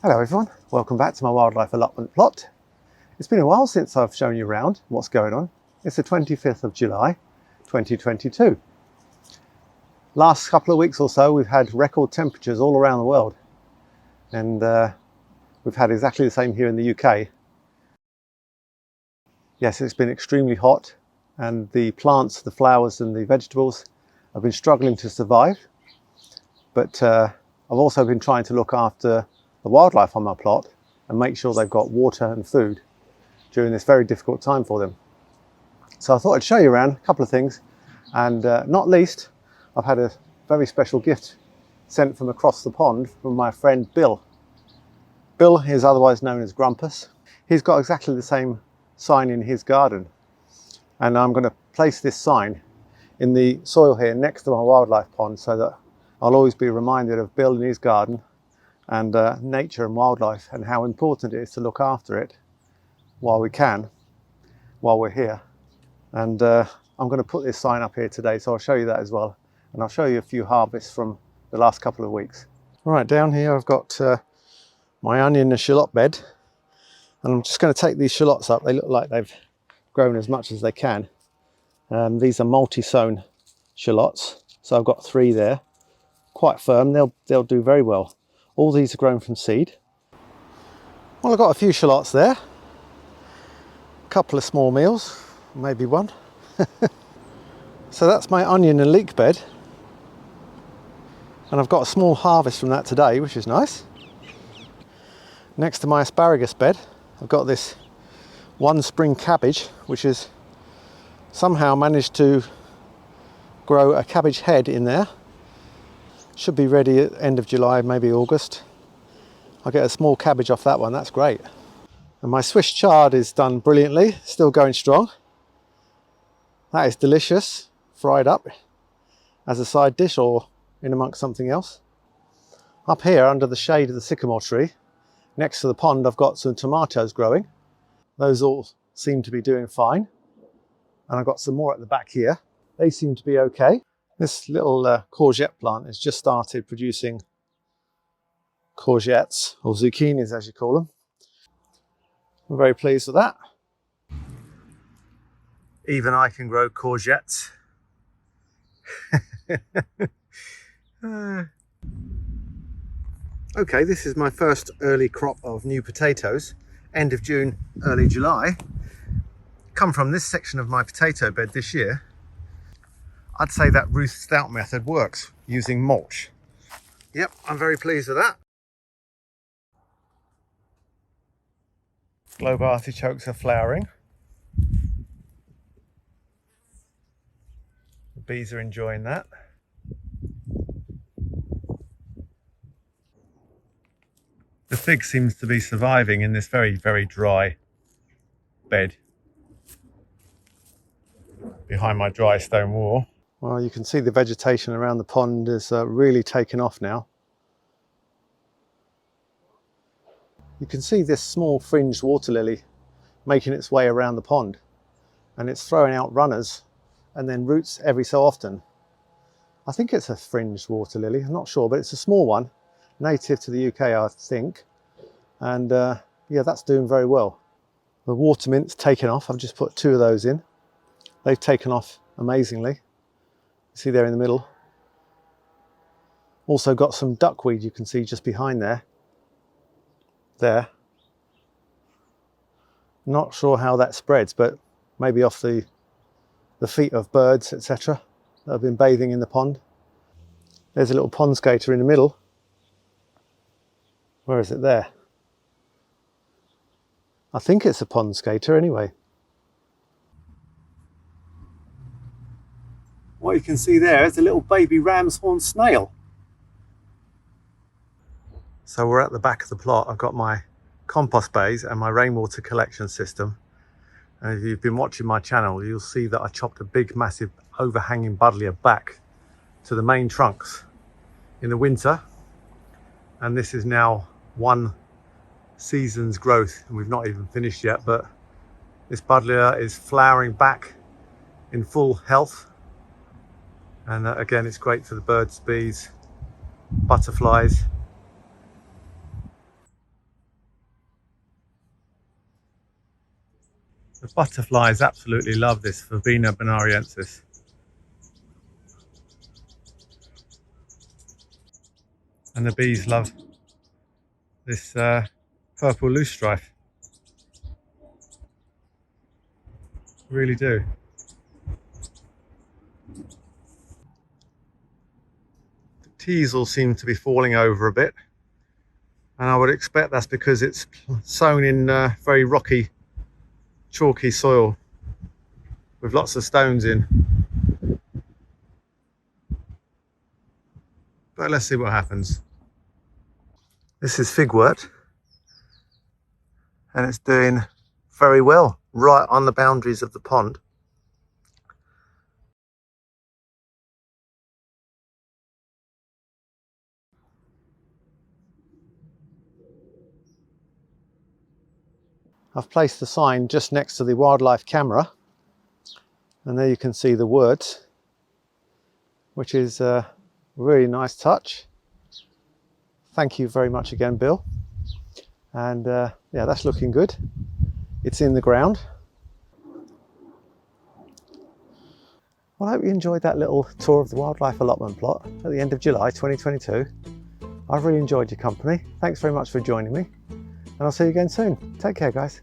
Hello everyone, welcome back to my wildlife allotment plot. It's been a while since I've shown you around what's going on. It's the 25th of July 2022. Last couple of weeks or so we've had record temperatures all around the world, and we've had exactly the same here in the UK. Yes, it's been extremely hot and the plants, the flowers and the vegetables have been struggling to survive, but I've also been trying to look after the wildlife on my plot and make sure they've got water and food during this very difficult time for them. So I thought I'd show you around a couple of things, and not least, I've had a very special gift sent from across the pond from my friend Bill. Bill is otherwise known as Grumpus. He's got exactly the same sign in his garden, and I'm going to place this sign in the soil here next to my wildlife pond so that I'll always be reminded of Bill and his garden and nature and wildlife, and how important it is to look after it while we can, while we're here. And I'm going to put this sign up here today, so I'll show you that as well, and I'll show you a few harvests from the last couple of weeks. Right, down here I've got my onion and shallot bed, and I'm just going to take these shallots up. They look like they've grown as much as they can. These are multi-sown shallots, so I've got 3 there, quite firm. They'll do very well. All these are grown from seed. Well, I've got a few shallots there, a couple of small meals, maybe one. So that's my onion and leek bed, and I've got a small harvest from that today, which is nice. Next to my asparagus bed, I've got this one spring cabbage, which has somehow managed to grow a cabbage head in there. Should be ready at the end of July, maybe August. I'll get a small cabbage off that one, that's great. And my Swiss chard is done brilliantly, still going strong. That is delicious, fried up as a side dish or in amongst something else. Up here under the shade of the sycamore tree, next to the pond, I've got some tomatoes growing. Those all seem to be doing fine. And I've got some more at the back here. They seem to be okay. This little courgette plant has just started producing courgettes, or zucchinis as you call them. I'm very pleased with that. Even I can grow courgettes. Okay, this is my first early crop of new potatoes, end of June, early July. Come from this section of my potato bed this year. I'd say that Ruth Stout method works, using mulch. Yep, I'm very pleased with that. Globe artichokes are flowering. The bees are enjoying that. The fig seems to be surviving in this very, very dry bed behind my dry stone wall. Well, you can see the vegetation around the pond is really taken off now. You can see this small fringed water lily making its way around the pond, and it's throwing out runners and then roots every so often. I think it's a fringed water lily, I'm not sure, but it's a small one, native to the UK I think, and yeah, that's doing very well. The water mint's taken off. I've just put 2 of those in. They've taken off amazingly. See there in the middle. Also got some duckweed you can see just behind there. There. Not sure how that spreads, but maybe off the feet of birds, etc. that have been bathing in the pond. There's a little pond skater in the middle. Where is it there? I think it's a pond skater anyway. What you can see there is a little baby ram's horn snail. So we're at the back of the plot. I've got my compost bays and my rainwater collection system. And if you've been watching my channel, you'll see that I chopped a big, massive overhanging buddleia back to the main trunks in the winter. And this is now 1 season's growth, and we've not even finished yet, but this buddleia is flowering back in full health. And again, it's great for the birds, bees, butterflies. The butterflies absolutely love this Verbena bonariensis. And the bees love this purple loosestrife. Really do. The teasel seems to be falling over a bit, and I would expect that's because it's sown in very rocky, chalky soil with lots of stones in. But let's see what happens. This is figwort, and it's doing very well right on the boundaries of the pond. I've placed the sign just next to the wildlife camera, and there you can see the words, which is a really nice touch. Thank you very much again, Bill. And yeah, that's looking good. It's in the ground. Well, I hope you enjoyed that little tour of the wildlife allotment plot at the end of July 2022. I've really enjoyed your company. Thanks very much for joining me, and I'll see you again soon. Take care, guys.